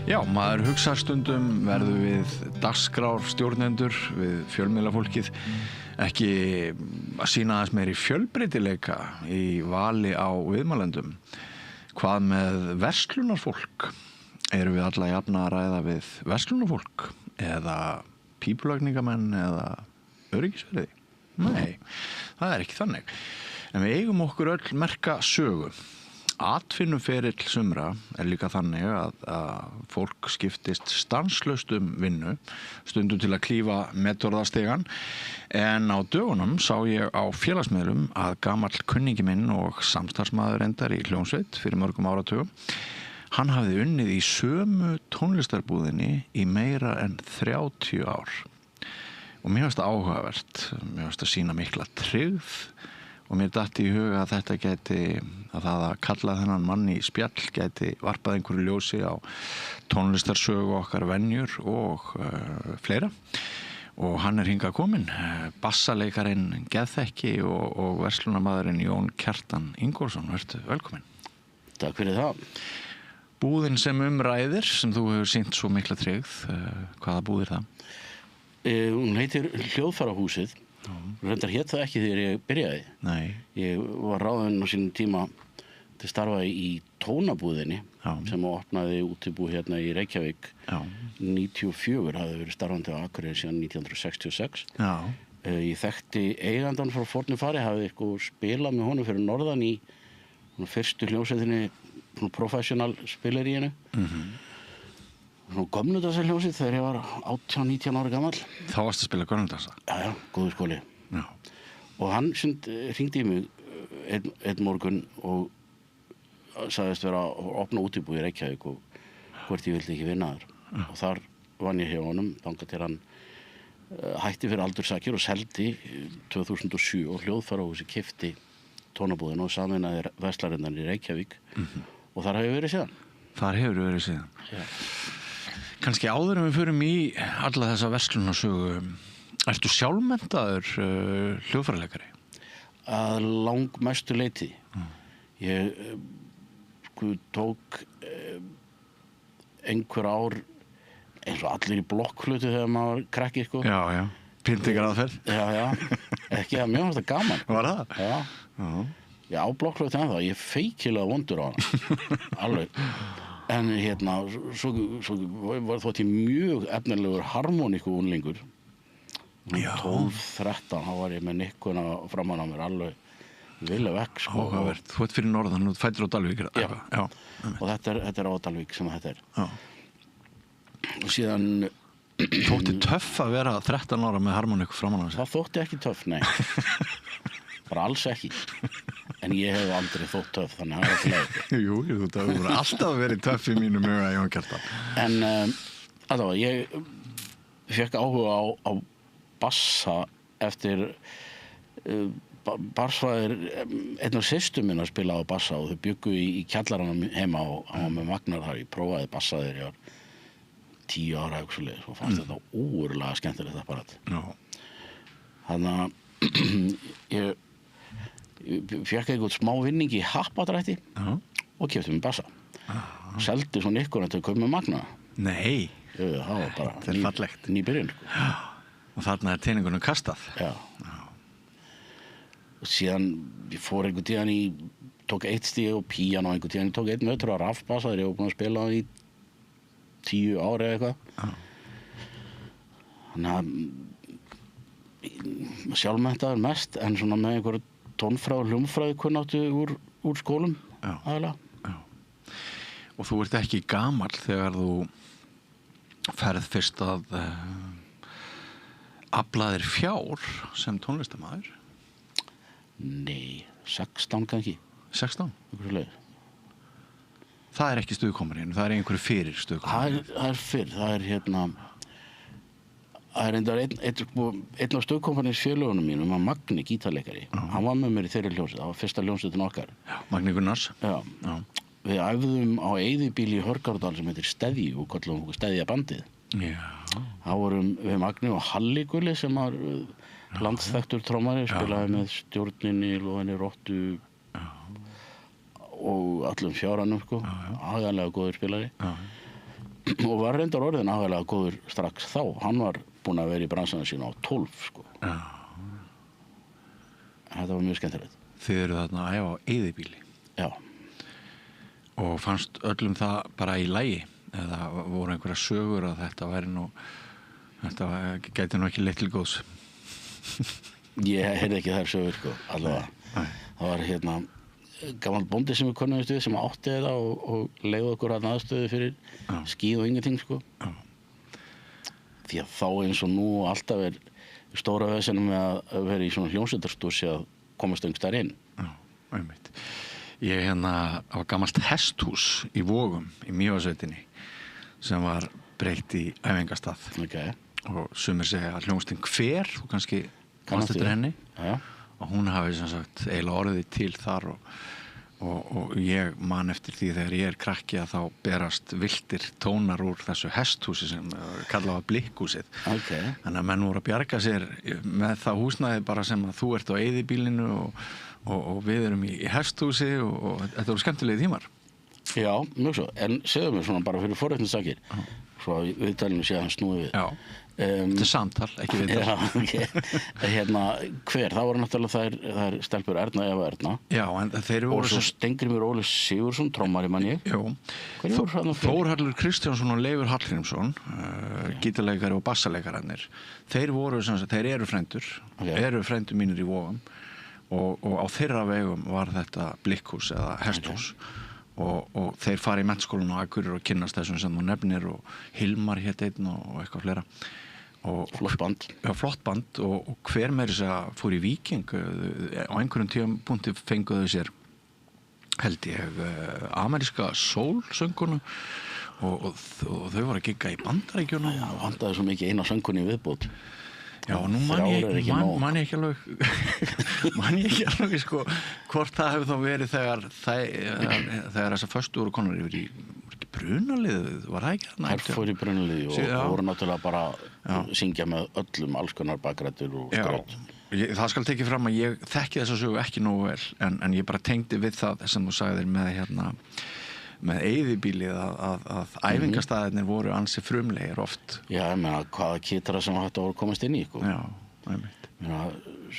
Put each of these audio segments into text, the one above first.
Já, maður hugsar stundum verður við dagskrárstjórnendur, við fjölmiðlafólkið, ekki að sýna aðeins meiri fjölbreytileika í vali á viðmælendum. Hvað með verslunarfólk? Erum við alla jafna að ræða við verslunarfólk eða pípulagningamenn eða öryggisverði? Nei, það er ekki þannig. En við eigum okkur öll merka sögu. Atvinnuferill sumra er líka þannig að fólk skiptist stanslaust vinnu, stundum til að klífa metorðastegan, en á dögunum sá ég á félagsmiðlum að gamall kunningi minn og samstarfsmaður endar í hljómsveit fyrir mörgum áratugum. Hann hafði unnið í sömu tónlistarbúðinni í meira en 30 ár. Og mér finnst það áhugavert, mér finnst það sýna mikla tryggð. Og mér datt í huga að þetta gæti, að það að kalla þennan mann í spjall gæti varpað einhverju ljósi á tónlistarsögu okkar venjur og fleira. Og hann er hingað kominn, bassaleikarin geðþekki og verslunarmaðurinn Jón Kjartan Ingólfsson. Vertu velkominn. Takk fyrir það. Búðin sem ræðir, sem þú hefur sýnt svo mikla tryggð, hvaða búð er það? Hún heitir Hljóðfærahúsið. Reyndar hét það ekki þegar ég byrjaði. Nei. Ég var ráðinn á sínum tíma til starfa í tónabúðinni sem opnaði útibú hérna í Reykjavík 94, hafði verið starfandi á Akureyri síðan 1966. Já. Ég þekkti eigandann frá fornu fari, hafði spilað með honum fyrir norðan í fyrstu hljómsveitinni, professional spilaríinu. Gömludasa hljómsveit þegar ég var 18-19 ára gamall. Þá varstu að spila gömludasa? Já, góður skóli. Já. Og hann hringdi í mig einn morgun og sagðist vera að opna útibú í Reykjavík og hvort ég vildi ekki vinna þar. Og þar vann ég hjá honum þangað til hann hætti fyrir aldurssakir og seldi 2007 og Hljóðfærahúsið keypti tónabúðina og sameinaði verslarinnar í Reykjavík. Og þar hefur verið síðan. Þar hefur verið síðan. Já. Kannski áður en við förum í alla þessa verslunarsögu, ertu sjálfmenntaður hljóðfæraleikari? Að langmestu leyti. Ég tók einhver ár eins og allir í blokkflautu þegar maður krakki, Já, já. Pyntingaraðferð? Já. Ekki að mjög fannst það gaman. Var það? Já. Já, blokkflautu ennþá. Ég feikilega vondur á hana. Alveg. En svo var þótt ég mjög efnilegur harmoníku-unlingur. 12-13, þá var ég með nikkuna framan á mér alveg vilja vekk. Áhugavert. Þú ert fyrir norðan, þú fæddur á Dalvík. Já. Og þetta er á Dalvík sem þetta er. Já. Og síðan... Þótti töff að vera 13 ára með harmoníku framan á sér? Það þótti ekki töff, nei. Bara alls ekki. En ég hef aldrei þótt töff, þannig að það er ekki leið. Jú, þú voru alltaf verið töff í mínum huga, Jón Kjartan. En allavega, ég fekk áhuga á bassa eftir barsfæðir, einn af systur minna spilaði á bassa og þau bjuggu í kjallaranum heima og hann var með magnar þar. Ég prófaði bassa þegar ég var 10 ára eitthvað svoleiðis og fannst þetta ógurlega skemmtilegt apparat. Já. Þannig að ég fékk eitthvað smá vinning í happadrætti og keypti mér bassa. Seldi svo nikkurinn til að kaupa með magna. Nei. Það var bara þetta er fallegt. Ný byrjun. Og þarna er teningunum kastað. Já. Og síðan ég fór einhvern tíðan tók 1 stig og píano einhvern tíðan, ég tók 1 mötur á rafbassa þegar ég var búinn að spila í 10 ára eða eitthvað. Þannig að sjálfmenntaður mest, en svona með einhverju tónfræði og hljómfræði kunnáttu úr skólum aðalega. Já. Og þú ert ekki gamall þegar þú ferð fyrst að afla þér fjár sem tónlistarmaður? Nei, 16 kannski. 16? Einhverju leið. Það er ekki stuðkomarinn, það er einhverju fyrir stuðkomarinn. Það er fyrir, það er reyndar einn af stuðkomarins félögunum mínum, Magni, gítarleikari. Hann var með mér í þeirri hljómsveit, það var fyrsta hljómsveitin okkar. Já, Magni Gunnars. Já. Við æfðum á eyðibíl í Hörgárdal sem heitir Steðji og kallum okkur Steðjabandið. Já. Það vorum við Magni og Halli Gulli sem var landsþekktur trommari, spilaði með Stjórninni, Loðinni, Rottu og allum fjáranum, agalega góður spilari. og var reyndar orðin áhægilega góður strax þá. Hann var búinn að vera í bransanum sínu á 12, sko. Já. Þetta var mjög skemmtilegt. Þið eru þarna að æfa á eyðibíli. Já. Og fannst öllum það bara í lagi? Eða voru einhverja sögur að þetta gæti nú ekki leitt til góðs? Ég heyrði ekki þær sögur, sko, allavega. Það var gamall bóndi sem við konumst við sem átti þetta og leiði okkur aðstöðu fyrir skíð og ingenting, sko. Já. Því að þá eins og nú alltaf stóra vesenum með að vera í svona hljómsveitarstúsi að komast einhverstaðar inn. Já, einmitt. Ég á gamalt hesthús í Vogum, í Mývatnssveitinni, sem var breytt í æfingastað. Okay. Og sumir segja að hljómsveitin Hver, þú kannski komst eftir henni. Já. Og hún hafi sem sagt eiginlega orðið til þar og ég man eftir því þegar ég krakki að þá berast villtir tónar úr þessu hesthúsi sem kallað var Blikkhúsið. Okay. Þannig að menn voru að bjarga sér með það húsnæði bara sem að þú ert á eyðibílinu og við erum í hesthúsi og þetta voru skemmtilegi tímar. Já, mjög svo. En segðu mér svona bara fyrir forréttinsakir. Svo við talum sér hann snúið við. Já. Þetta samtal, ekki viðtal. Já, okay. Hver, það voru náttúrulega þær stelpur Erna Eva Erna. Já, en þeir voru... Og svo Steingrímur Óli Sigurðsson, trommari mann ég. Jú. Hverju voru þarna fleiri? Þórhallur Kristjánsson og Leifur Hallgrímsson, gítarleikari og bassalekararnir. Þeir eru frændur, eru frændur mínir í Vogum og á þeirra vegum var þetta Blikkhús eða hesthús. Og þeir fara í menntaskólann á Akureyri og kynnast þessum sem þú nefnir og Hilmar hét einn og eitthvað fleira. Flott band. Já, flott band og hver meiri þess að fór í Víking á einhverjum tímapunkti fenguðu sér held ég ameríska soul-sönguna og þau voru að gigga í Bandaríkjunum. Já, vandaði svo mikið eina söngunni viðbót. Já, nú man ég ekki alveg sko hvort það hefur þá verið þegar þessar föstu voru konar yfir í Brunaliðið, var það ekki? Þær fór í Brunaliðið og voru náttúrulega bara að syngja með öllum alls konar bakrættur og skraut. Það skal tekið fram að ég þekki þessa sögu ekki nógu vel en ég bara tengdi við það sem þú sagðir með eyðibílið að æfingastaðirnir voru ansi frumlegir oft. Já, ég meina hvaða kitara sem þetta voru komast inn í, sko. Já, einmitt.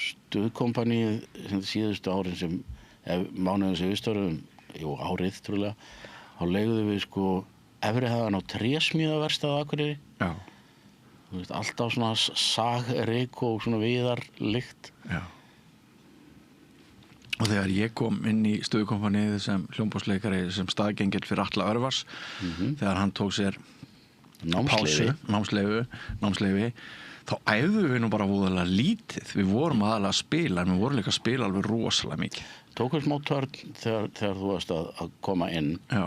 Stuðkompaníið síðustu árin sem mánuðin sem við stórum, árið trúlega, þá leigðum við sko efri hæðan á trésmíðaverkstað á Akureyri. Já. Þú veist, alltaf svona sagryk og svona viðarlykt. Já. Og þegar ég kom inn í stuðkompaníið sem hljómborðsleikari sem staðgengil fyrir Atla Örvars, þegar hann tók sér námsleyfi, þá æfðum við nú bara voðalega lítið. Við vorum aðalega að spila, en við vorum líka að spila alveg rosalega mikið. Tókum smá törn þegar þú varst að koma inn. Já.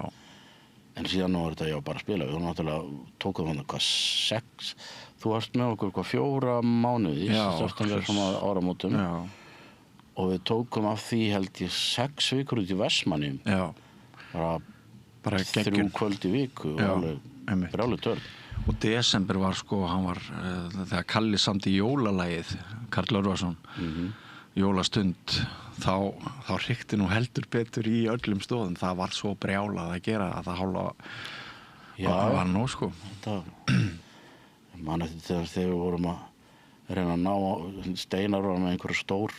En síðan var þetta bara að spila. Við vorum náttúrulega, tókum þannig 6. Þú varst með okkur 4 mánuði. Já. September fram að áramótum. Já. Og við tókum af því held ég 6 vikur út í Vestmannaeyjum. Já. Bara 3 kvöld í viku. Já, og alveg törn. Og desember var sko, hann var þegar Kalli samdi jólalagið, Karl Örvarsson, jólastund, þá hrikti nú heldur betur í öllum stóðum. Það var svo brjálað að gera að það hálfa var nú sko. Man eftir þegar við vorum að reyna að ná Steinar var með einhverju stór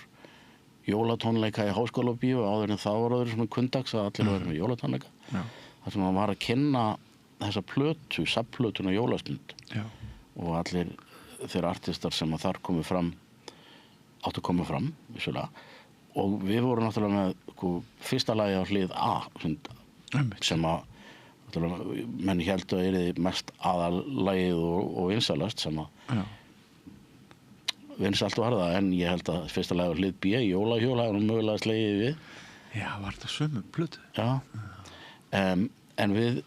jólatónleika í Háskólabíó áður en það var öðru svona kundags að allir verið með jólatónleika. Já. Það sem hann var að kynna þessa plötu, safnplötuna Jólastund. Já. Og allir þeir artistar sem að þar komu fram áttu að koma fram, vissulega. Og við vorum náttúrulega með fyrsta lagi á hlið A sem að menn héldu að yrði mest aðallagið og vinsalast sem að vinsalt var það, en ég held að fyrsta lagi á hlið B, Jólahjóla, og mögulega slegið við. Já, var það sömu plötu? Já. En við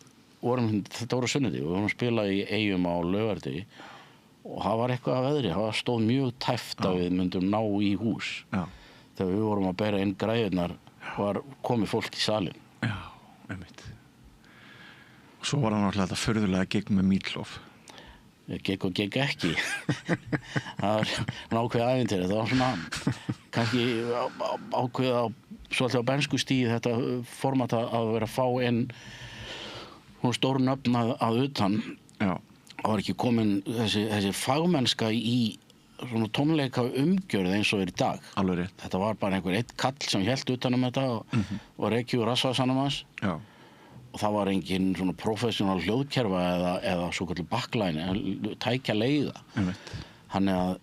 þetta voru sunnudag og við vorum að spila í Eyjum á Laugardegi og það var eitthvað að veðri, það stóð mjög tæft að við myndum ná í hús. Já. Þegar við vorum að bera inn græðurnar var komið fólk í salinn. Já, einmitt. Og svo var það náttúrulega þetta furðulega gig með Meatloaf. Gig og gig ekki. Það var ákveðið ævintýri. Það var svona kannski ákveðið svolítið á bensku stíð þetta format að vera að fá inn svona stór nöfn að utan. Já. Það var ekki komin þessi fagmennska í svona tónleika umgjörð eins og í dag. Alveg rétt. Þetta var bara einhver einn kall sem hélt utan þetta og rekju rassvasanum hans. Já. Og það var engin svona professional hljóðkerfa eða svo kallu backline, tækja leiða. Þannig að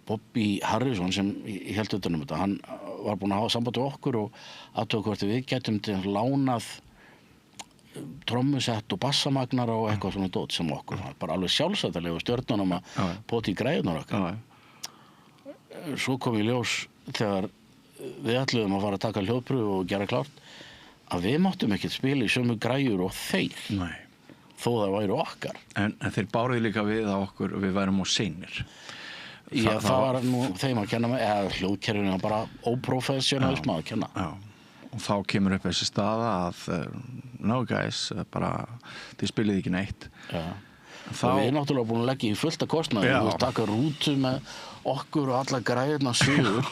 Bobby Harrison sem hélt utan þetta, hann var búinn að hafa samband við okkur og athuga hvort við gætum til lánað trommusett og bassamagnar og eitthvað svona dót sem okkur var bara alveg sjálfsættarlegu stjörnunum að pota í græðunar okkar. Svo kom í ljós þegar við ætluðum að fara að taka hljóðprufu og gera klárt að við máttum ekkert spila í sömu græjur og þeir. Nei. Þó það væru okkar. En þeir báruðu líka við að okkur við værum of seinir. Já, það var nú þeim að kenna mig, eða hljóðkerfinu var bara óprofessionalism að kenna. Já. Og þá kemur upp þessi staða að no guys, bara þið spilið ekki neitt. Já. Og við erum náttúrulega búin að leggja í fullt af kostnaði. Við taka rútu með okkur og alla græðurna suður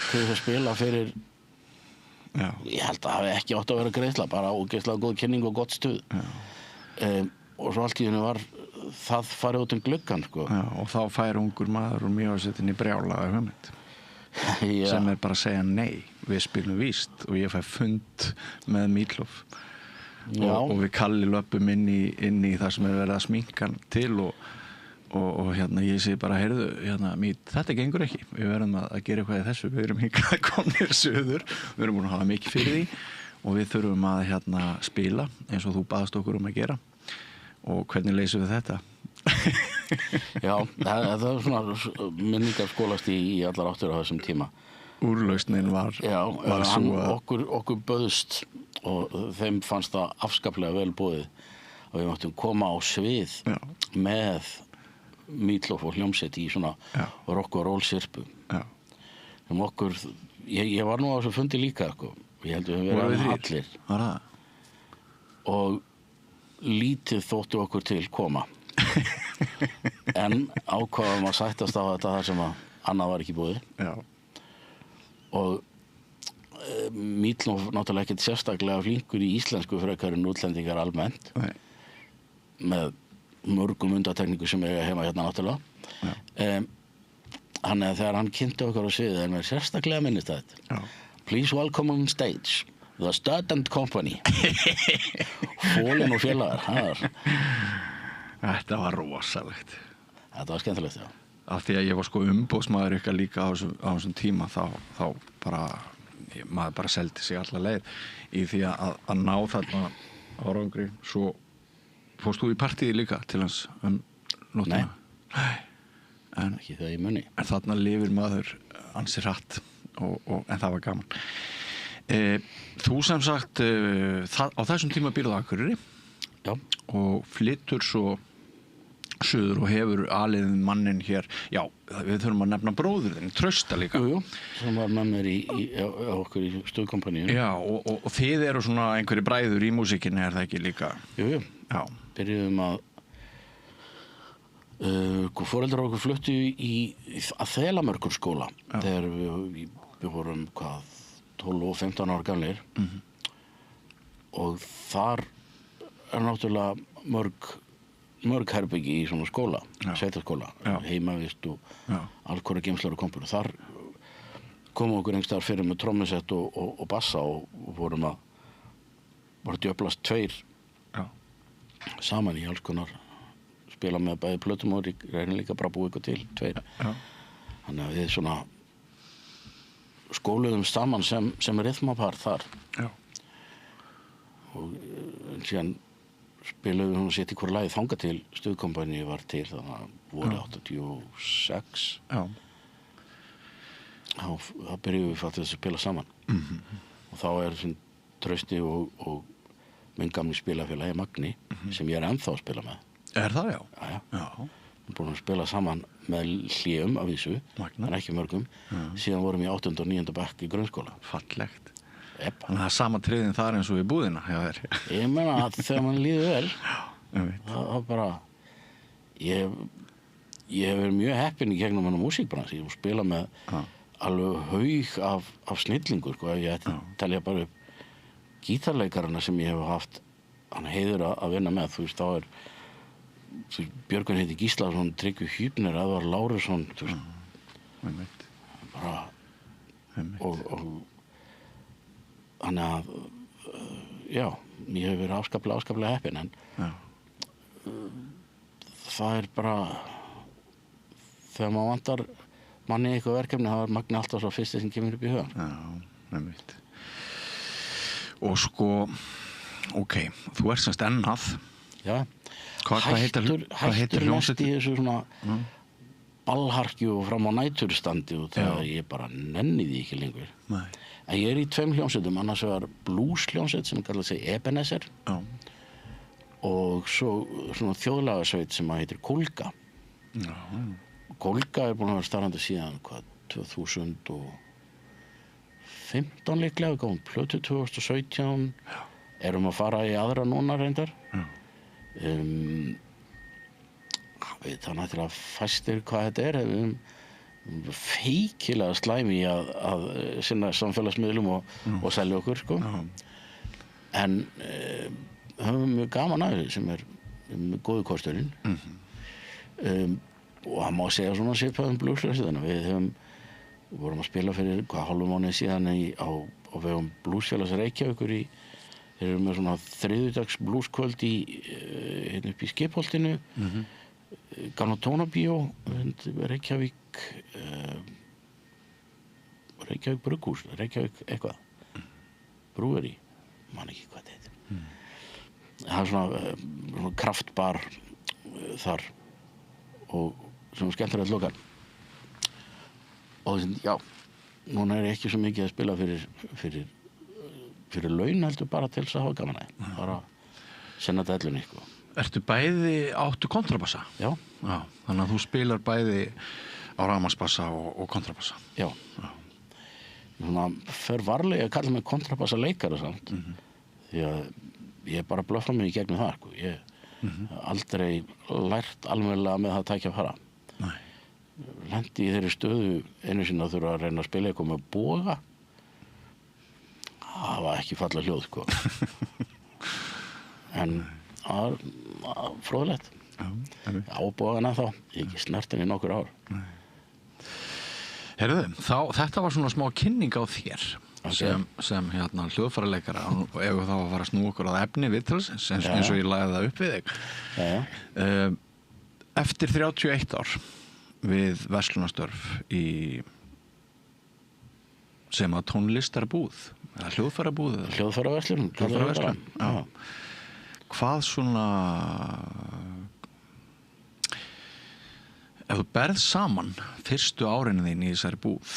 til að spila fyrir. Já. Ég held að það hafi ekki átt að vera greiðsla, bara ógeðslega góð kynning og gott stuð. Og svo allt í henni var það farið út gluggann, sko. Já, og þá fær ungur maður úr Mývatnssveitinni brjálaða hugmynd. Sem bara að segja nei, við spilum víst og ég fæ fund með Meatloaf og við Kalli löpum inn í það sem verið að sminka hann til og hérna ég segi bara heyrðu, hérna Mít, þetta gengur ekki, við verðum að gera eitthvað í þessu, við erum hingað komnir suður, við erum búin að hafa mikið fyrir því og við þurfum að hérna spila eins og þú baðst okkur að gera og hvernig leysum við þetta? Já, það var svona minningar skólast í allar áttur á þessum tíma. Úrlausnin var okkur böðst og þeim fannst það afskaplega vel boðið og við máttum koma á svið með Meatloaf og hljómsveit í svona rock og roll sirpu. Sem okkur, ég var nú á þessu fundi líka, sko. Ég held við verðum allir. Var það? Og lítið þóttu okkur til koma. En ákváðum að sættast á þetta þar sem að annað var ekki búið. Já. Og Meatloaf náttúrulega ekkert sérstaklega flinkur í íslensku frekar en útlendingar almennt. Nei. Með mörgum undantekningu sem eiga heima hérna náttúrulega. Þannig að þegar hann kynnti okkur á sviðið er mér sérstaklega minnist þetta. Please welcome on stage The Stud and Company. Fólin og félagar. Þetta var rosalegt. Þetta var skemmtilegt, já. Af því að ég var sko umboðsmaður ykkar líka á þessum tíma þá bara, maður bara seldi sig alla leið í því að ná þarna árangri. Svo fórst þú í partíi líka til hans nóttina? Nei. En ekki það í munni. En þarna lifir maður ansi hratt en það var gaman. Þú sem sagt á þessum tíma býrðu á Akureyri. Já. Og flytur svo suður og hefur aliðin mannin hér. Já, við þurfum að nefna bróður þinn, Trausta líka. Jú, sem var með mér á okkur í stuðkompaníunni. Já, og þið eru svona einhverju bræður í músíkinni, er það ekki líka? Jú. Já. Byrjuðum að foreldrar okkur fluttu að Þelamörkur skóla þegar við vorum 12 og 15 ára gamlir. Og þar er náttúrulega mörg herbyggi í svona skóla, sveitaskóla, heimavist og alls konar geymslur og kompur. Þar komum okkur einhverstaðar fyrir með trommusett og bassa og voru djöflast tveir saman í alls konar, spila með bæði plötum og reynir líka bara búið ykkur til tveir. Þannig að við svona skóluðum saman sem rytmapar þar. Og síðan spilaðum við sitt í hverju lagi þangað til stuðkompaníu var til, þannig að voru 86. Þá byrjuðum við faktisk að spila saman. Og þá er Trausti og minn gamli spilafélagi Magni sem ég er ennþá að spila með. Er það, já? Já. Við búin að spila saman með hléum af vísu, en ekki mörgum. Síðan vorum í 8. og 9. bekk í grunnskóla. Fallegt. Þannig að það er sama triðin þar eins og í búðina hjá þér. Ég meina að þegar mann líður vel, það bara, ég hef verið mjög heppinn í gegnum hennar músíkbransi. Ég hef spilað með alveg haug af snillingur, sko. Ég telja bara upp gítarleikarana sem ég hef haft hann heiður að vinna með, þú veist, þá er Björgvin heiti Gíslason, Tryggvi Hübner, Eðvar Lárusson, þú veist, bara og þannig að já, ég hef verið afskaplega heppinn, en það er bara þegar maður vantar manni í eitthvað verkefni, það er Magni alltaf svo fyrsti sem kemur upp í hugann. Já, einmitt. Og sko, ok, þú ert semst enn að. Já. Hvað heitir mest í þessu svona ballharkju og fram á næturstandi og þegar ég bara nenni því ekki lengur. Nei. En ég er í 2 hljómsveitum, annars vegar blues-hljómsveit sem kallar sig Ebenezer. Já. Og svo svona þjóðlagasveit sem heitir Kolga. Já. Kolga er búin að vera starfandi síðan 2015 líklega, við gáum plötu 2017, erum að fara í aðra núna reyndar. Veit það náttúrulega fæstir hvað þetta er, feikilega slæmi að sinna samfélagsmiðlum og selja okkur, sko. En höfum mjög gaman að þessu sem er góðu kosturinn. Og það má segja svona svipaðum blueshljómsveitina. Við vorum að spila fyrir hálfum mánuði síðan á vegum Bluesfélags Reykjavíkur þeir eru með svona þriðjudags blueskvöld hérna upp í Skipholtinu, gamla tónabíó, Reykjavík brugghús, Reykjavík eitthvað, brúeri, man ekki hvað þetta heitir. Það er svona kraftbar þar og sem skemmtilegt lokal. Og já, núna er ég ekki svo mikið að spila fyrir laun, heldur bara til þess að hafa gaman að bara sinna dellunni, sko. Áttu kontrabassa? Já. Já, þannig að þú spilar bæði á rafmagnsbassa og kontrabassa. Já. Svona fer varlega að kalla mig kontrabassa leikara samt, því að ég bara blöffra mig í gegnum það, sko. Ég aldrei lært almennilega með það að tækja að fara. Nei. Lendi í þeirri stöðu einu sinni að þurfa að reyna að spila eitthvað með boga. Það var ekki falla hljóð, sko. En það var fróðlegt. Já, bogan ennþá. Ég ekki snert henni í nokkur ár. Heyrðu, þetta var svona smá kynning á þér sem hljóðfæraleikara, og ef þá að fara að snúa okkur að efni viðtalsins eins og ég lagði það upp við þig. Eftir 31 ár við verslunarstörf sem að tónlistarbúð eða hljóðfærabúð Hljóðfæraverslun, já. Hvað svona ef þú berð saman fyrstu árin þín í þessari búð,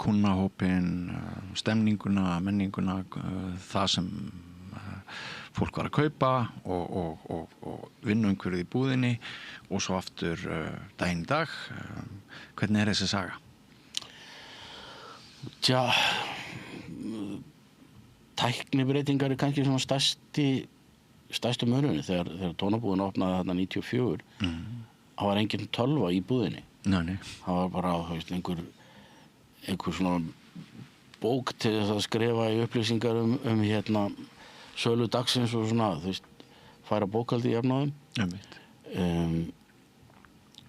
kunnahópin, stemninguna, menninguna, það sem fólk var að kaupa og vinnuumhverfið í búðinni og svo aftur daginn í dag, hvernig er þessi saga? Tja, tæknibreytingar er kannski svona stærstu munurinn þegar tónabúðin opnaði þarna 94. Það var engin tölva í búðinni. Nei. Það var bara, þú veist, einhver svona bók til þess að skrifa í upplýsingar hérna sölu dagsins og svona, þú veist, færa bókhaldi í efnaðum.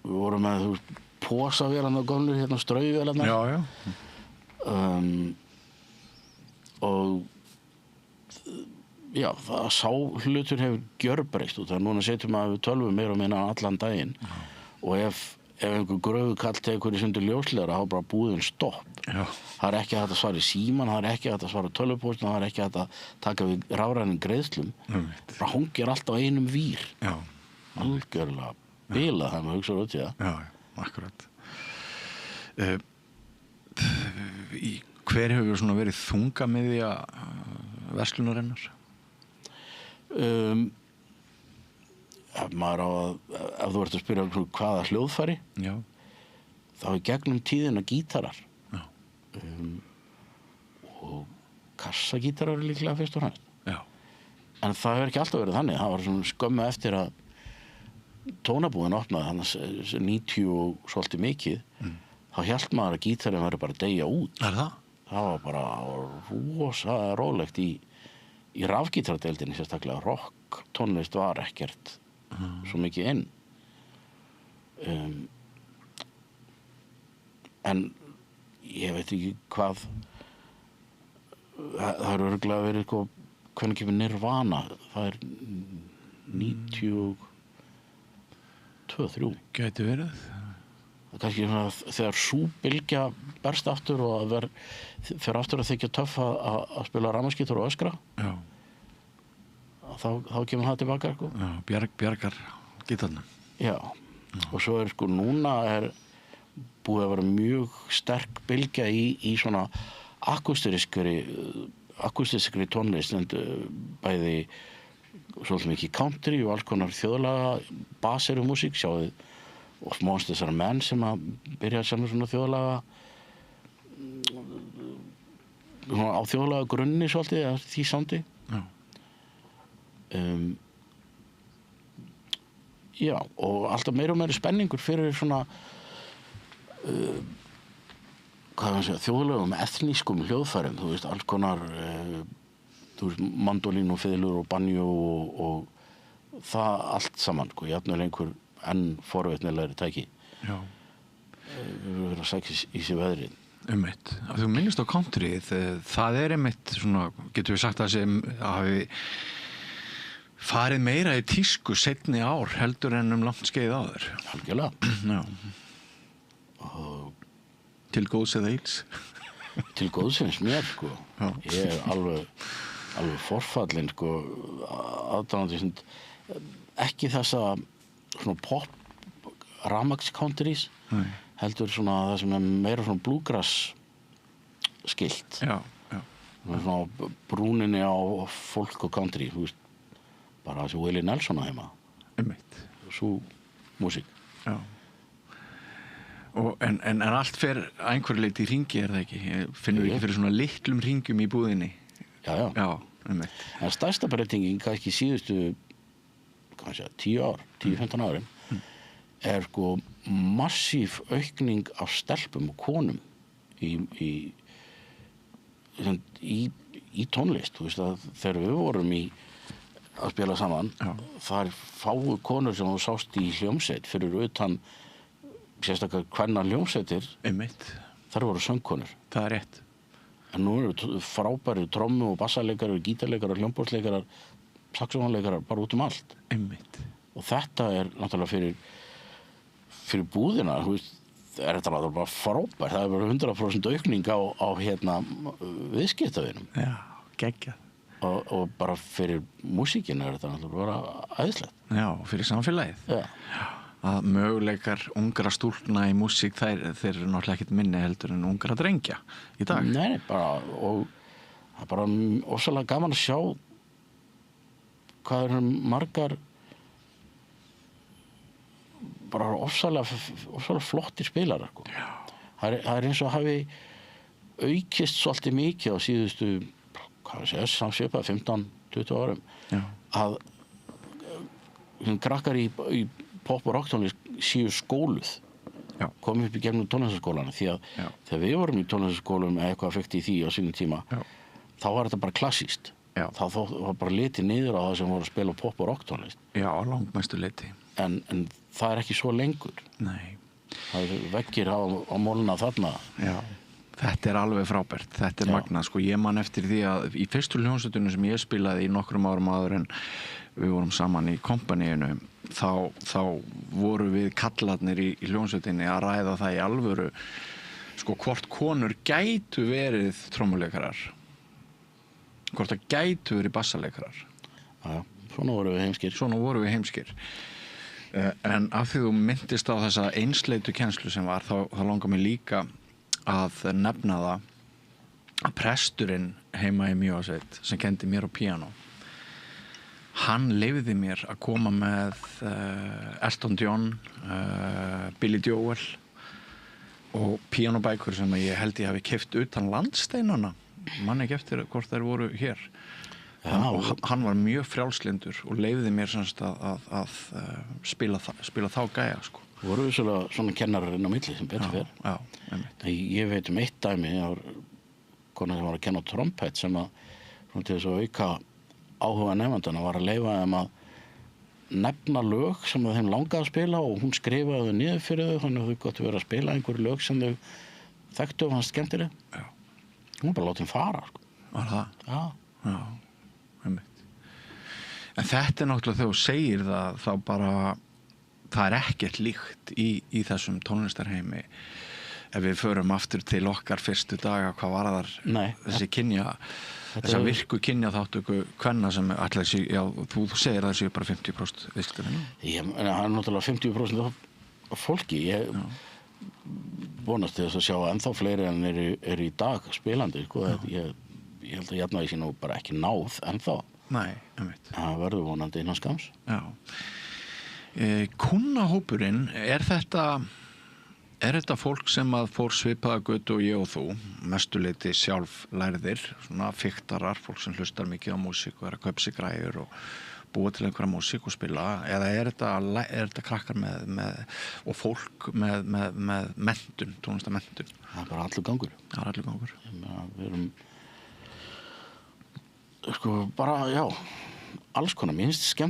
Við vorum með, þú veist, posavélarnar gömlu, hérna strauvélarnar. Já. Og já, það sá hlutur hefur gjörbreyst og það núna setjum maður tölvu meira og minna allan daginn. Og ef einhver gröfukall tekur í sundur ljósleiðara, þá bara búðin stopp. Já. Það er ekki hægt að svara í síman, það er ekki hægt að svara tölvupóstum, það er ekki hægt að taka við rafrænum greiðslum. Það hangir alltaf einum vír. Já. Algjörlega bilað það maður hugsa út í það. Já, akkurat. Hver hefur svona verið þungamiðja verslunarinnar? Ef þú ert að spyrja hvaða hljóðfæri, þá er gegnum tíðina gítarar. Og kassagítarar líklega fyrst og fremst. En það hefur ekki alltaf verið þannig. Það var svona skömmu eftir að tónabúðin opnaði þannig 90 og svolítið mikið, þá hélt maður að gítarinn væri bara að deyja út. Er það? Það var bara rosa rólegt í í rafgítardeildinni sérstaklega rock tónlist var ekkert svo mikið inn en ég veit ekki hvað það er örugglega verið hvernig kemur Nirvana það er 92-3 Gæti verið kannski svona þegar sú bylgja berst aftur og fer aftur að þykja töff að spila rafmagnsgítar og öskra Já, þá kemur það tilbaka sko. já bjargar gítarnum Já, og svo sko núna búið að vera mjög sterk bylgja í svona akústiskri tónlist bæði svolítið mikið country og alls konar þjóðlaga baseru músík sjáðu og Monsters are Men sem að byrja að semja svona þjóðlaga á þjóðlaga grunni svolítið því sándi Já, já og alltaf meira og meira spenningur fyrir svona hvað segja, þjóðlegum etnískum hljóðfærum þú veist alls konar þú veist mandolín og fiðlur og banjo og það allt saman sko, jafnvel einhver enn forvitnilegri tæki já við verðum að sækja í sig veðrið Einmitt, að þú minnist á country það einmitt svona, getum við sagt að sem hafi farið meira í tísku seinni ár heldur en langt skeið áður algjörlega Já Til góðs eða ills til góðsins mér sko Já. ég alveg forfallinn sko aðdáandi ekki þessa svona pop rafmagns countries Nei. heldur svona það sem meira svona bluegrass skilt Já, já svona brúninni á folk og country þú veist bara þessi Willie Nelson að heima Einmitt svo músík Já En allt fer að einhverju leyti í hringi það ekki? Finnur ekki fyrir svona litlum hringjum í búðinni? já Já, einmitt. en stærsta breytingin kannski síðustu kannski 10-15 árin sko massíf aukning af stelpum og konum í tónlist þú veist að þegar við vorum að spila saman þar fáu konur sem þú sást í hljómsveit fyrir utan sérstaklega kvennar hljómsveitir Einmitt. þar voru söngkonur Það rétt. en nú eru frábæri trommu og bassaleikarar, gítarleikarar, hljómborðsleikarar saxófonleikarar bara út allt Einmitt. og þetta náttúrulega fyrir búðina þú veist, þetta bara frábært það bara 100% aukning á viðskiptavinum Já, geggjað. og bara fyrir músíkina þetta náttúrulega bara æðislegt Já, fyrir samfélagið. Já. Að möguleikar ungra stúlkna í músík þeir eru náttúrulega ekkert minni heldur en ungra drengja í dag. Nei, bara og það er bara ofsalega gaman að sjá hvað eru margar bara ofsalega flottir spilarar sko. Það er eins og hafi aukist svolítið mikið á síðustu samsvipað 15-20 árum Já. að krakkar í pop og rock tónlist séu skóluð Já. komið upp í gegnum tónlistaskólana því að Já. þegar við vorum í tónlistaskólum eða eitthvað fekti í því á sínum tíma Já. þá var þetta bara klassíst Já. þá var bara litið niður á það sem voru að spila pop og rock tónlist Já, á langmestu leyti. en það er ekki svo lengur Nei. það er veggir á mólna þarna Já. Þetta er alveg frábært. Þetta er magnað. Sko, ég man eftir því að í fyrstu hljómsveitunum sem ég spilaði í nokkrum árum áður en við vorum saman í kompaníinu þá voru við kallarnir í hljómsveitinni að ræða það í alvöru sko hvort konur gætu verið trommuleikarar hvort það gætu verið bassaleikarar svona voru við heimskir en af því þú myndist á þessa einsleitu kennslu sem var þá langar mig líka að nefna það að presturinn heima í Mjóasveit sem kendi mér á píanó hann leyfði mér að koma með Elton John Billy Joel og píanóbækur sem ég held ég hafi keypt utan landsteinana man ekki eftir hvort þær voru hér og hann var mjög frjálslyndur og leyfði mér semst að spila þá gæja sko. voru við svona kennarar inn á milli sem betur fyrir Já, ég veit eitt dæmi það var kona sem var að kenna trompet sem að til þess að auka áhuga nefndana var að leyfa þeim að nefna lög sem þeim langaði að spila og hún skrifaði þau niður fyrir þau þannig að þau gott verið að spila einhver lög sem þau þekktu og fannst skemmtileg. Já. Hún bara látið þeim fara, sko. Var það? Já. Já, einmitt. En þetta náttúrulega þegar þú segir það, þá bara, það ekkert líkt í þessum tónlistarheimi. Ef við förum aftur til okkar fyrstu daga, hvað var þar þessi þessa virku kynja þáttöku kvenna sem allir þessi, já, þú segir að það séu bara 50% viðskiptavinna. Það er náttúrulega 50% af fólki. Ég vonast til þess að sjá ennþá fleiri en eru í dag spilandi, sko. Ég held að jafnaði sé nú bara ekki náð ennþá. Nei, einmitt. Það verður vonandi innan skams. Já. Kunnahópurinn, er þetta fólk sem að fór svipaða götu og ég og þú, mestuleyti sjálf lærðir, svona fiktarar, fólk sem hlustar mikið á músík og er að kaupa sig græjur og búa til einhverja músík og spila, eða er þetta krakkar og fólk með menntun, tónlistarmenntun? Það er bara allur gangur. Það er allur gangur. Við erum, sko, bara, já, alls konar. Mér finnst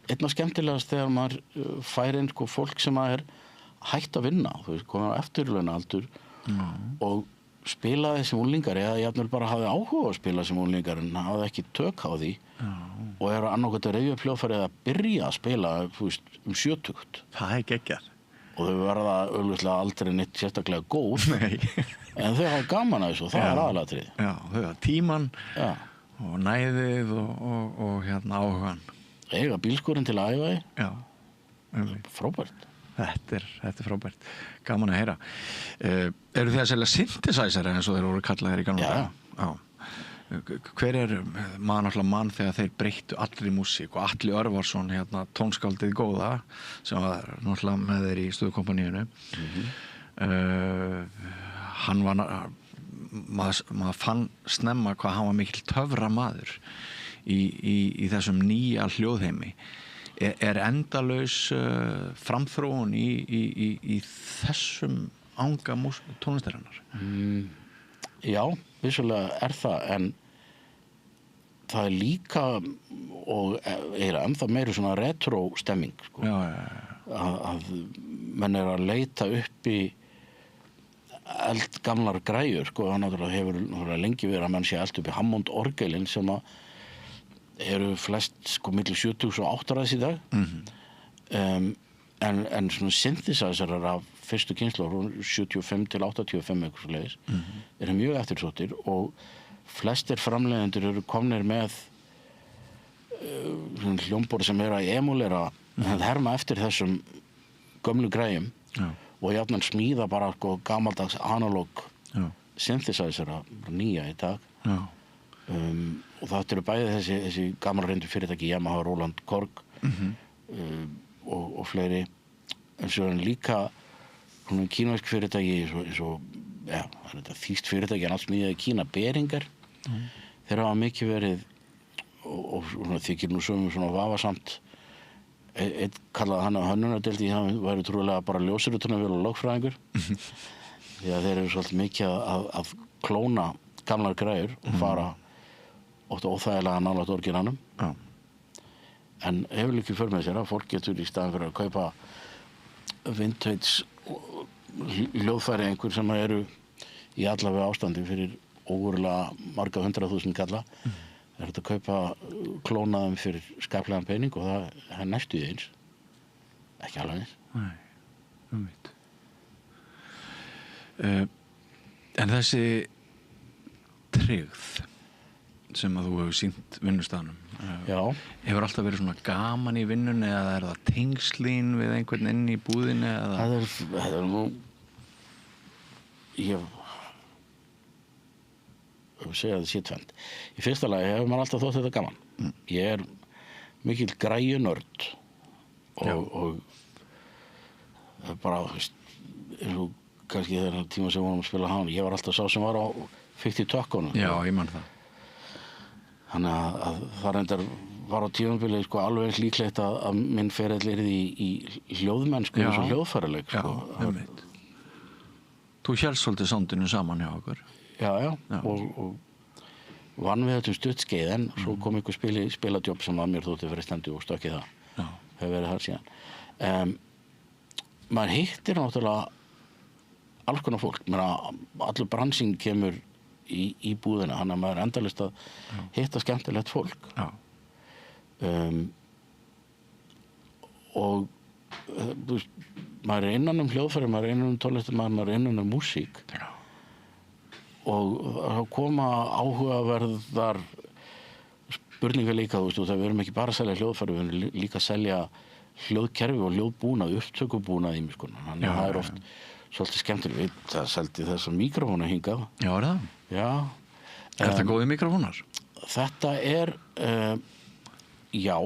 einna skemmtilegast þegar maður fær inn, sko, fólk sem að er hætt að vinna, þú veist, komið á eftirlaunaaldur og spilaði sem unglingar eða jafnvel bara hafði áhuga að spila sem unglingar en hafði ekki tök á því og er annarkvæmt að reyja upp hljóðfæri eða byrja að spila, þú veist, 70. Það er geggjað. Og þau verða augljóslega aldrei neitt sérstaklega góð. Nei. En þau hafa gaman að þessu og það er aðalatrið. Já, þau hafa tíman og næðið og áhugan. Eiga bílskúrinn til að æfa í. Já. Frábært. Þetta er frábært. Gaman að heyra. Eru þið að selja synthesizer eins og þeir voru kallaðir í gamla daga? Já. Hver er mann þegar þeir breyttu allir í músík og Atli Örvarsson, tónskáldið góða, sem var náttúrulega með þeir í Stöðukompaníinu. Hann var, maður fann snemma hvað hann var mikill töframaður í þessum nýja hljóðheimi. Er endalaus framþróun í þessum anga tónlistarinnar? Já, vissulega er það, en það er líka og ennþá meiri svona retro stemming, sko. Að menn er að leita upp í eldgamlar græjur, sko. Það náttúrulega hefur lengi verið að menn sé allt upp í Hammond orgelin sem að eru flest, sko, milli 70 og 8 í dag. En svona synthesizerar af fyrstu kynslóð, 75 til 85 eitthvað svoleiðis, eru mjög eftirsóttir og flestir framleiðendur eru komnir með hljómborð sem eru að emulera, herma eftir þessum gömlu græjum og jafnan smíða bara, sko, gamaldags analog synthesizera, nýja í dag. Og það eru bæði þessi gamalreyndu fyrirtæki Yamaha, Roland, Korg og fleiri, en svo er líka kínversk fyrirtæki eins og það er þetta þýskt fyrirtæki en allt smíðað í Kína, Behringer. Þeir hafa mikið verið og þykir nú sömu svona vafasamt. Einn kallaði hann að hönnunardeildi, það væri trúlega bara ljósritunavél og lögfræðingur því að þeir eru svolítið mikið að klóna gamlar græjur og fara ótt óþægilega nálægt orginanum. En hefur líka för með sér að fólk getur í staðan fyrir að kaupa vintage hljóðfæri einhver sem eru í allavega ástandi fyrir ógurlega marga 100.000 kalla. Er þetta að kaupa klónaðum fyrir skaplegan pening og það er næstu því eins. Ekki alveg eins. Nei, en þessi tryggð sem að þú hefur sýnt vinnustaðnum, hefur alltaf verið svona gaman í vinnunni eða er það tengslín við einhvern inn í búðinni? Það er nú, ég segja að það sé tvennt. Í fyrsta lagi hefur maður alltaf þótt þetta gaman. Ég er mikill græjunörd og bara, þú veist, eins og kannski þegar tíma sem vorum að spila hán, ég var alltaf sá sem var á 50 tökkunum. Já, ég man það. Þannig að það reyndar var á tímabili, sko, alveg eins líklegt að minn ferill yrði í hljóðmennsku eins og hljóðfæraleik, sko. Já, einmitt. Þú hélst svolítið soundinu saman hjá okkur. Já. Og vann við þetta stutt skeið en svo kom einhver spiladjóp sem að mér þótti freistandi og stökk í það. Já. Hefur verið þar síðan. Maður hittir náttúrulega alls konar fólk. Allur bransinn kemur í búðina, þannig að maður er endalaust að hitta skemmtilegt fólk. Já. Og þú veist, maður er innan hljóðfæri, maður er innan tónlistarmaður, maður er innan músík. Já. Og þá koma áhugaverðar spurningar líka, þú veist, og það við erum ekki bara að selja hljóðfæri, við erum líka að selja hljóðkerfi og hljóðbúnað, upptökubúnað ýmis konar. Þannig að það er oft svolítið skemmtileg. Það seldi þessar míkrafónu hingað. Já, er það? Já. Er þetta góðir mikrofónar? Þetta er, já.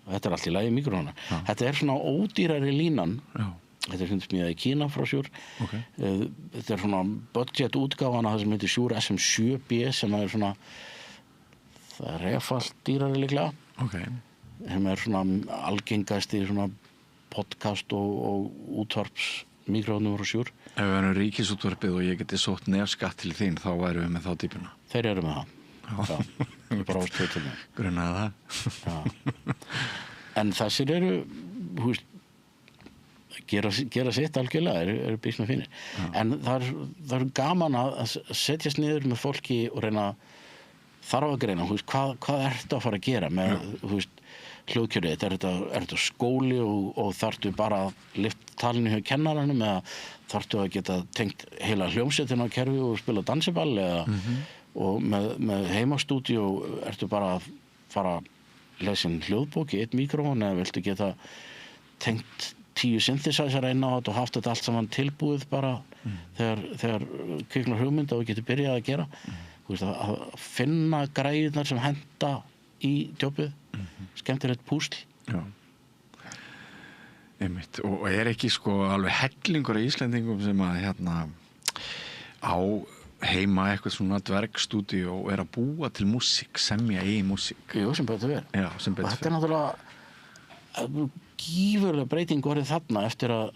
Þetta er allt í lagi mikrofónar. Þetta er svona ódýrari línan. Já. Þetta er smíðað í Kína frá Shure. Okay. Þetta er svona budget útgáfana það sem heitir Shure SM7B sem er svona, það er refalt dýrari líklega. Okay. Sem er svona algengast í svona podcast og útvarps mikrofónum frá Shure. Ef við erum ríkisútvarpið og ég geti sótt nefskatt til þín, þá værum við með þá típuna. Þeir eru með það. Já. Ég bara ást til það. Grunaði það. En þessir eru, þú veist, gera sitt algjörlega, eru býsna fínir. En það er gaman að setjast niður með fólki og reyna þarf að greina, þú veist, hvað ertu að fara að gera með, þú veist, hljóðkjörið, er þetta skóli og þarftu bara að lyfta talinu hjá kennaranum eða þarftu að geta tengt heila hljómsveitina á kerfi og spila dansiball eða og með heimastúdíó ertu bara að fara að lesa inn hljóðbók í eitt mikrofón eða viltu geta tengt 10 synthesizer inn á þetta og haft þetta allt saman tilbúið bara þegar kviknar hugmynd og getur byrjað að gera. Þú veist, að finna græðunar sem henta í jobbið, skemmtilegt púsl. Já. Einmitt. Og er ekki sko alveg hellingur af Íslendingum sem að á heima eitthvað svona dvergstúdíó og er að búa til músík, semja í músík. Jú, sem betur verið. Já, sem betur verið. Og þetta er náttúrulega gífurlega breyting orðið þarna eftir að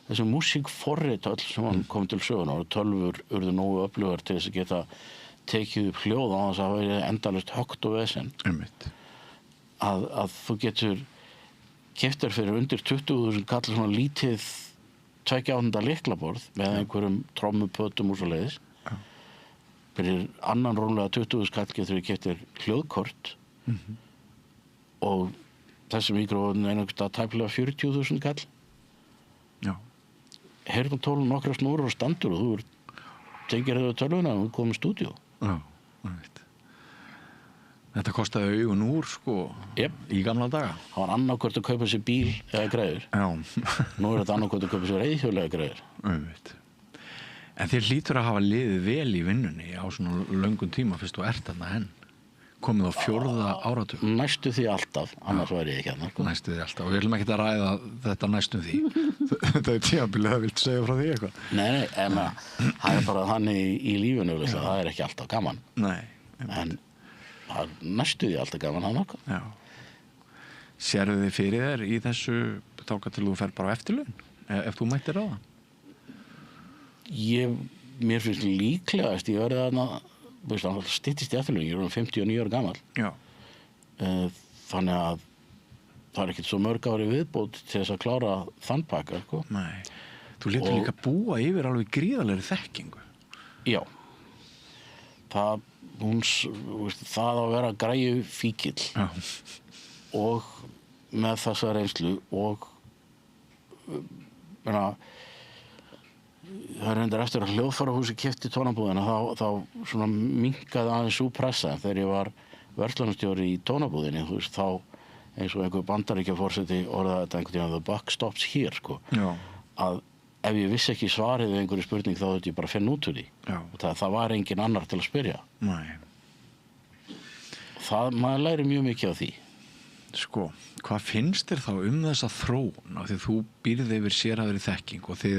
þessi músíkforrit öll sem kom til söguna og tölvur urðu nógu öflugar til þess að geta tekið upp hljóð á þess að það væri endalaust högt og vesen. Einmitt. Að þú getur keyptir fyrir undir 20.000 kall svona lítið 2/8 lyklaborð með einhverjum trommupötum og svo leiðis. Fyrir annan rómlega 20.000 kall getur við keyptir hljóðkort og þessi mikrofónu einhverstað tæplega 40.000 kall. Já. Heyrnartól nokkra snúrur og standur og þú tengir þetta tölvuna og þú komið í stúdíó. Já, veit. Þetta kostaði augun úr sko í gamla daga. Það var annarkvort að kaupa sér bíl eða græður. Já. Nú er þetta annarkvort að kaupa sér reiðhjóli eða græður. Veit. En þér hlýtur að hafa liðið vel í vinnunni á svona löngum tíma fyrst þú ert þarna enn. Komið á 4. áratug. Næstu því alltaf, annars væri ég ekki hérna. Sko. Næstu því alltaf. Og við viljum ekki að ræða þetta næstum því. Það er tímabilið, það viltu segja frá því eitthvað? Nei, en það er bara þannig í lífinu, það er ekki alltaf gaman. Nei. En það er næstu því alltaf gaman að nokka. Já. Sérðu þið fyrir þér í þessu þangað til þú fer bara á eftirlaun? Ef þú mættir ráða? Mér finnst líklegast, ég verði þarna styttist í eftirlaun, ég er 59 ára gamall. Já. Þannig að það er ekkert svo mörg ári viðbót til þess að klára þann pakka, sko. Nei. Þú létur líka búa yfir alveg gríðarlegri þekkingu. Já. Það að vera græju fíkill. Já. Og með þessa reynslu og það er reyndar eftir að hljóðfærahúsi keypti tónabúðina þá svona minnkaði aðeins sú pressa þegar ég var verslunarstjóri í tónabúðinni, þú veist, þá eins og einhver Bandaríkjaforseti orðaði þetta einhvern veginn the buck stops here, sko. Já. Að ef ég vissi ekki svarið við einhverju spurning þá þurfti ég bara að finna út úr því. Já. Og það var engin annar til að spyrja. Nei. Maður læri mjög mikið á því. Sko, hvað finnst þér þá þessa þróun? Af því þú býrð yfir sérhæfðri þekking og þið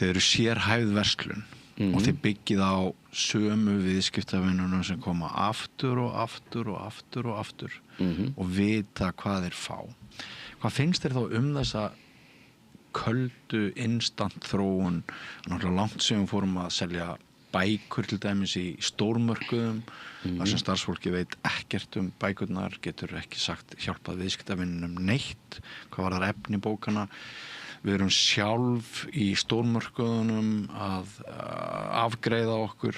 eru sérhæfð verslun og þið byggið á sömu viðskiptavinnunum sem koma aftur og aftur og aftur og aftur og vita hvað þeir fá. Hvað finnst þér þá þessa köldu instant þróun? Náttúrulega langt sem við fórum að selja bækur til dæmis í stórmörkuðum þar sem starfsfólki veit ekkert bækurnar, getur ekki sagt hjálpað viðskiptavinnum neitt hvað var þar efni bókana. Við erum sjálf í stórmörkuðunum að afgreiða okkur,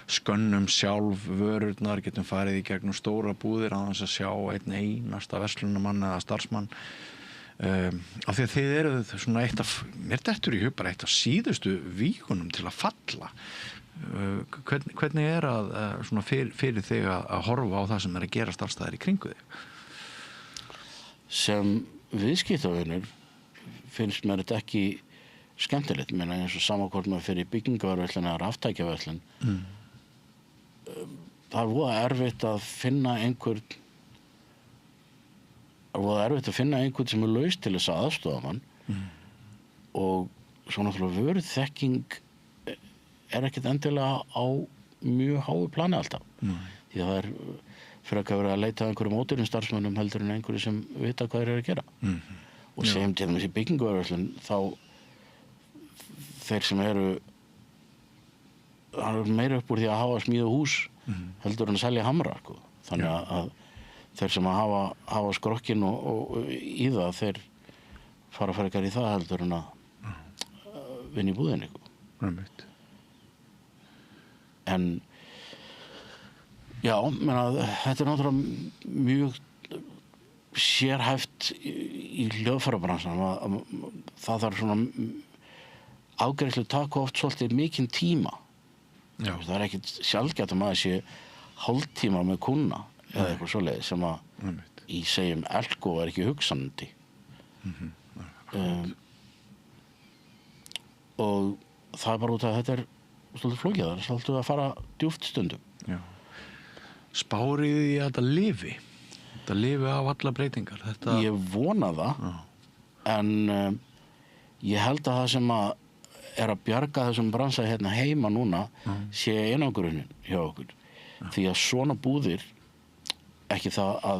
skönnum sjálf vörurnar, getum farið í gegnum stóra búðir á þess að sjá einn einasta verslunamann eða starfsmann. Af því að þið eruð svona mér dettur í hug bara eitt af síðustu víkunum til að falla. Hvernig að svona fyrir þig að horfa á það sem að gerast alls staðar í kringu þig? Sem viðskiptavinur finnst mér þetta ekki skemmtilegt, menn eins og sama hvort maður fyrir byggingavarverslun eða raftækjaverslun. Það er voða erfitt að finna einhvern sem er laus til þess að aðstoða mann og svo náttúrulega vöruþekking er ekkert endilega á mjög háu plani alltaf því að það er frekar verið að leita að einhverjum ódýrum starfsmönnum heldur en einhverju sem vita hvað þeir eru að gera og sem til dæmis í byggingavarverslun þá þeir sem eru það er meira upp úr því að hafa smíða hús heldur en að selja hamra sko. Þannig að þeir sem að hafa skrokkin og í það þeir fara frekar í það heldur en að vinna í búðinni en já, menna, þetta er náttúrulega mjög sérhæft í hljóðfærabransanum að það þarf svona afgreiðslu taka oft svolítið mikinn tíma. Það er ekkert sjaldgæft að maður sé hálftíma með kúnna eða eitthvað svoleiðis sem að í segjum Elko er ekki hugsandi. Og það er bara út að þetta er svolítið flókið, það er svolítið að fara djúpt stundum. Já. Spárið í að þetta lifi? Þetta lifi af alla breytingar? Ég vona það, en ég held að það sem að er að bjarga þessum bransa hérna heima núna sé einangrunin hjá okkur. Því að svona búðir, ekki það að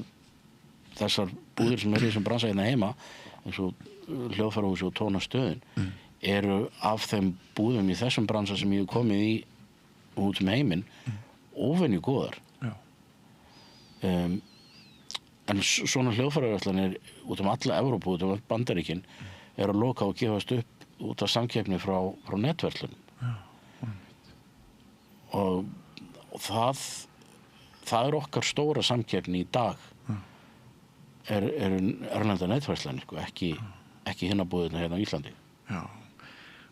þessar búðir sem eru í þessum bransa hérna heima, eins og hljóðfærahúsi og tónastöðin, eru af þeim búðum í þessum bransa sem ég hef komið í út heiminn, óvenju góðar. En svona hljóðfæraverslanir út alla Evrópu, út Bandaríkin, eru að loka og gefast upp út af samkeppni frá netverslunum. Og það er okkar stóra samkeppni í dag er erlenda netverslanir, sko, ekki hinnabúðina hérna á Íslandi. Já,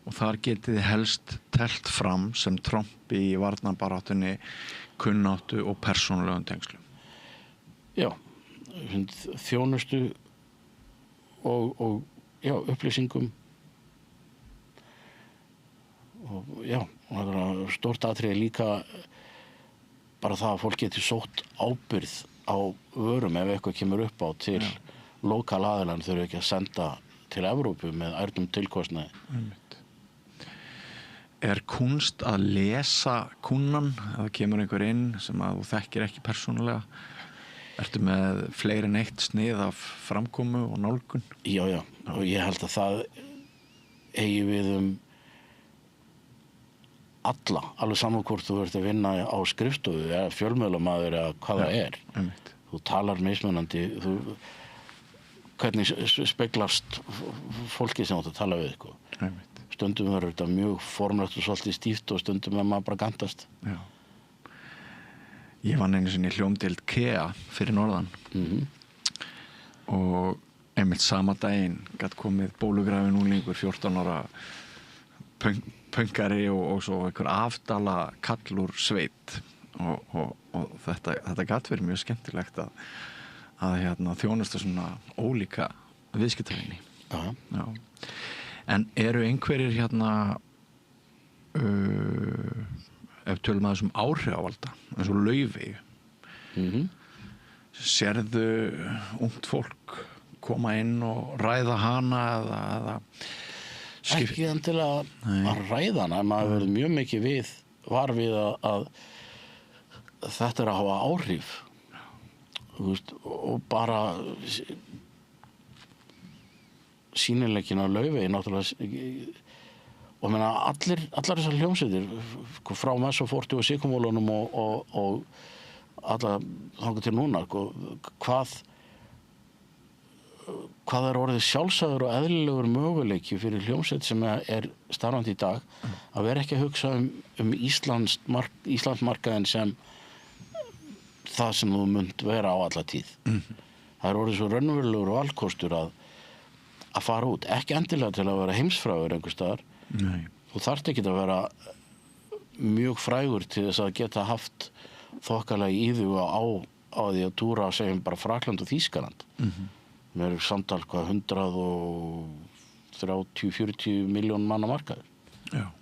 og þar getið þið helst telt fram sem trompi í varnarbaráttunni, kunnáttu og persónulegum tengslum. Já, þjónustu og já, upplýsingum og já, og það er stórt atriði líka bara það að fólk getur sótt ábyrgð á vörum ef eitthvað kemur upp á til lokal aðilann þurfa ekki að senda til Evrópu með ærnum tilkostnaði. Er kunst að lesa kunnan ef það kemur einhver inn sem að þú þekkir ekki persónulega? Ertu með fleiri en eitt snið af framkomu og nálgun? Já, og ég held að það eigi við alla, alveg saman hvort þú ert að vinna á skrifstofu eða fjölmiðlamaður eða hvað það er. Þú talar mismunandi, hvernig speglast fólki sem þú átt að tala við. Stundum verður þetta mjög formlegt og svolítið stíft og stundum er maður bara gantast. Já. Ég vann einu sinni í hljómdeild KEA fyrir norðan og einmitt sama daginn gat komið bólugrafinn unglingur 14 ára pöngari og svo einhver afdala kall úr sveit og þetta gat verið mjög skemmtilegt að þjónusta svona ólíka viðskiptavini. Já. En eru einhverjir ef tölum að þessum áhrifavalda eins og Laufey sérðu ungt fólk koma inn og ræða hana eða ekki endilega að ræða hana en maður verður mjög mikið var við að þetta er að hafa áhrif og bara sýnileikinn á Laufey náttúrulega og meina allar þessar hljómsveitir sko, frá Mess og Forti og Sykumólunum og allar þangað til núna sko, hvað er orðið sjálfsagður og eðlilegur möguleiki fyrir hljómsveit sem er starfandi í dag að vera ekki að hugsa um Íslandsmarkaðin sem það sem þú munt vera á alla tíð. Það er orðið svo raunverulegur valkostur að fara út, ekki endilega til að vera heimsfrægur einhvers staðar. Nei. Þú þarft ekki að vera mjög frægur til þess að geta haft þokkalega íhuga á því að túra segjum bara Frakland og Þýskaland. Mér er samtal 130-40 miljón manna markaður. Já.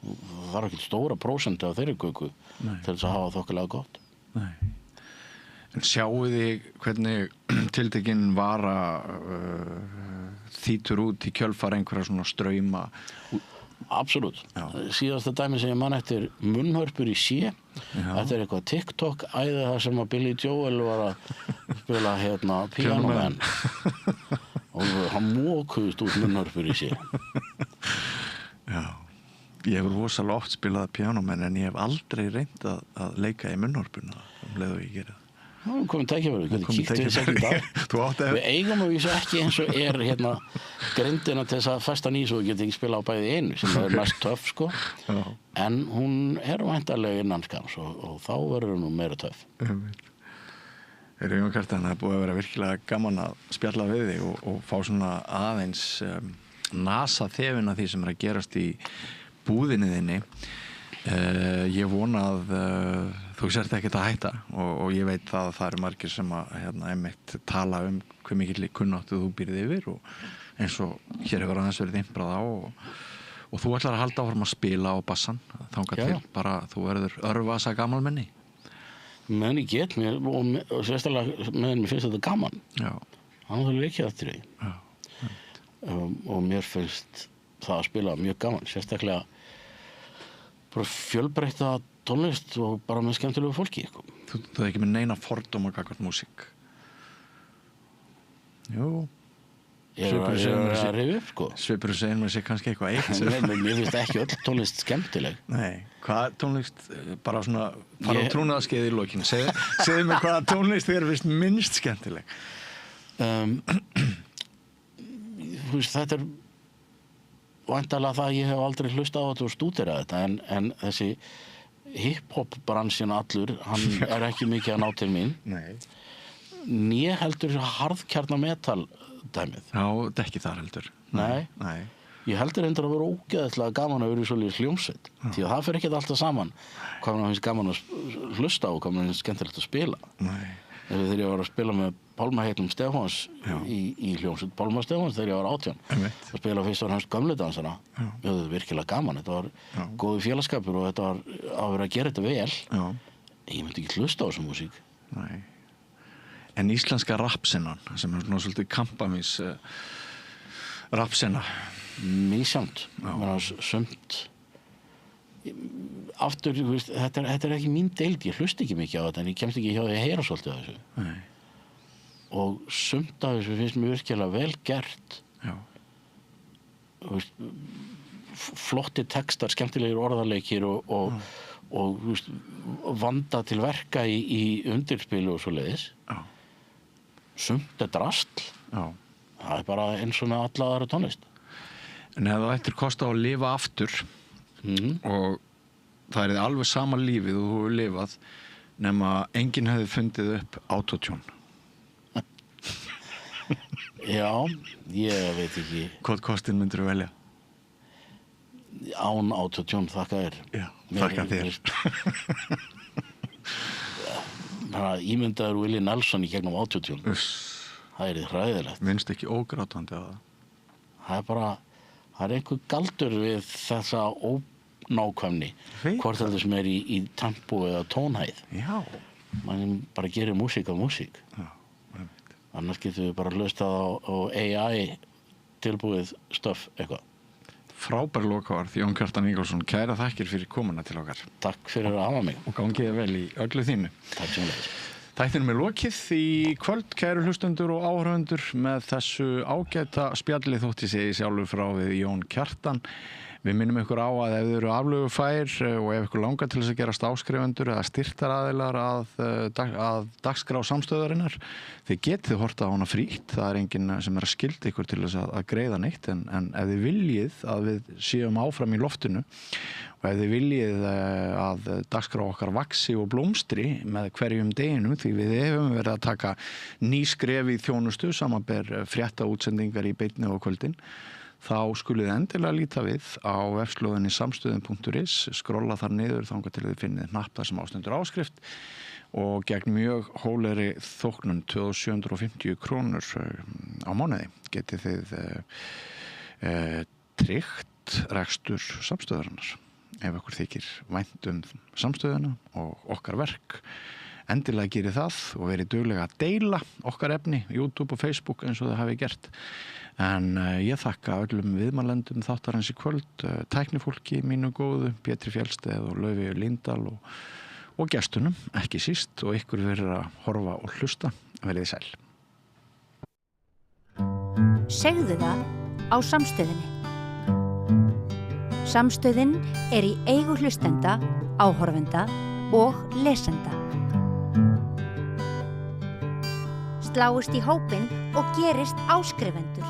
Það var ekki stóra prósenti af þeirri köku til þess að hafa þokkalega gott. Nei. En sjáu þið hvernig tiltekinn vara þýtur út í kjölfar einhverja svona strauma? Absolutt. Já. Síðasta dæmi sem ég man eftir munnhörpur í sé. Þetta er eitthvað TikTok æði það sem að Billy Joel var að spila Piano Man. Og hann mókuðist út munnhörpur í sé. Já. Ég hefur rosalega oft spilað Piano Man en ég hef aldrei reynt að leika í munnhörpuna leið og ég gera það. Það komið tækifæri, við getum kíkt við sekund af. Við eigum að vísa ekki eins og grindina til þess að festa nýs og við getum ekki spila á bæði einu sem er mest töff sko. En hún er væntanlega innan skams og þá verður hún meira töff. Jón Kjartan, það er búið að vera virkilega gaman að spjalla við þig og fá svona aðeins nasa þefina því sem er að gerast í búðinni þinni. Ég vona að þú sért ekkert að hætta og ég veit að það eru margir sem að einmitt tala hve mikill kunnáttu þú býrð yfir og eins og hér hefur aðeins verið imprað á og þú ætlar að halda áfram að spila á bassan þangað til bara þú verður örvasa gamalmenni. Meðan ég get mér og sérstaklega meðan mér finnst þetta gaman. Já. Þannig að leikja eftir því. Já. Og mér finnst það að spila mjög gaman, sérstaklega bara fjölbreytta tónlist og bara með skemmtilegu fólki. Þú er ekki með neina fordóma gagnvart músík? Jú. Ég er að rifja upp, sko. Svipurðu segir mér sér kannski eitthvað eitt. Nei, mér finnst ekki öll tónlist skemmtileg. Nei, hvað tónlist, bara svona, fara á trúnaðarskeið í lokinu. Segðu mér hvaða tónlist þér finnst minnst skemmtileg. Þú veist, þetta er væntanlega það að ég hef aldrei hlustað á þetta og stúderað þetta en þessi hip-hop bransin allur, hann er ekki mikið að ná til mín. Nei. Né heldur harðkjarna metal dæmið. Já, þetta er ekki þar heldur. Nei. Ég heldur endur að vera ógeðslega gaman að vera í svolítið hljómsveit. Því að það fer ekkert alltaf saman hvað mann finnst gaman að hlusta á og hvað mann finnst skemmtilegt að spila. Nei. Þegar ég var að spila með Pálma Heitlum Stefáns í hljómsveit. Pálma Stefáns þegar ég var 18. Að spila fyrst og fremst gömlu dansana. Þetta var virkilega gaman. Þetta var góður félagskapur og þetta var að vera að gera þetta vel. Já. Ég myndi ekki hlusta á þessa músík. Nei. En íslenska rapsennan, sem er svona svolítið kampamís rapsenna. Misjafnt. Sumt. Aftur, þetta er ekki mín deild. Ég hlusta ekki mikið á þetta en ég kemst ekki hjá því að heyra svolítið á þessu. Nei. Og sumt af þessu finnst mér virkilega vel gert. Já. Flotti textar, skemmtilegir orðarleikir og vanda til verka í undirspilu og svoleiðis. Já. Sumt er drasl. Já. Það er bara eins og með alla aðra tónlist. En ef þú ættir kosta á að lifa aftur og það er alveg sama lífið og þú hefur lifað nema enginn hefði fundið upp autotune. Já, ég veit ekki. Hvað kostin myndir þú velja? Án autotune, þakka þér. Já, þakka þér. Ímyndaður Willie Nelson í gegnum autotune. Það er hræðilegt. Minnst ekki ógrátandi á það? Það er einhver galdur við þessa ónákvæmni. Hvort þetta sem er í tempo eða tónhæð. Já. Man bara gerir músík af músík. Já. Annars getum við bara hlustað á AI tilbúið stöf eitthvað. Frábær lokaorð, Jón Kjartan Ingólfsson. Kæra þakkir fyrir komuna til okkar. Takk fyrir að hafa mig. Og gangiði vel í öllu þínu. Takk sem leiðis. Þættinum er lokið í kvöld, kæru hlustendur og áhorfendur, með þessu ágæta spjalli þótti segi sjálfur frá við Jón Kjartan. Við minnum ykkur á að ef þið eru aflögufær og ef ykkur langar til þess að gerast áskrifendur eða styrktaraðilar að dagskrá samstöðarinnar, þið getið horta á hana frítt, það enginn sem að skylda ykkur til þess að greiða neitt, en ef þið viljið að við séum áfram í loftinu og ef þið viljið að dagskrá okkar vaxi og blómstri með hverjum deginum, því við hefum verið að taka ný skref í þjónustu, samanber frétta útsendingar í beinni og kvöldin, þá skulið endilega líta við á vefslóðinni samstöðin.is, skrolla þar niður þangað til þið finnið hnapp þar sem ástendur áskrift og gegn mjög hólegri þóknun 2750 krónur á mánuði getið þið tryggt rekstur samstöðarinnar. Ef ykkur þykir vænt samstöðuna og okkar verk, endilega gerið það og verið duglega að deila okkar efni, YouTube og Facebook eins og það hafi gert. En ég þakka öllum viðmælendum þáttarins í kvöld, tæknifólki mínu góðu, Pétri Fjellsteð og Laufeyju Líndal og gestunum, ekki síst, og ykkur fyrir að horfa og hlusta. Verið sæl. Segðu það á Samstöðinni. Samstöðin í eigu hlustenda, áhorfenda og lesenda. Sláist í hópinn og gerist áskrifendur.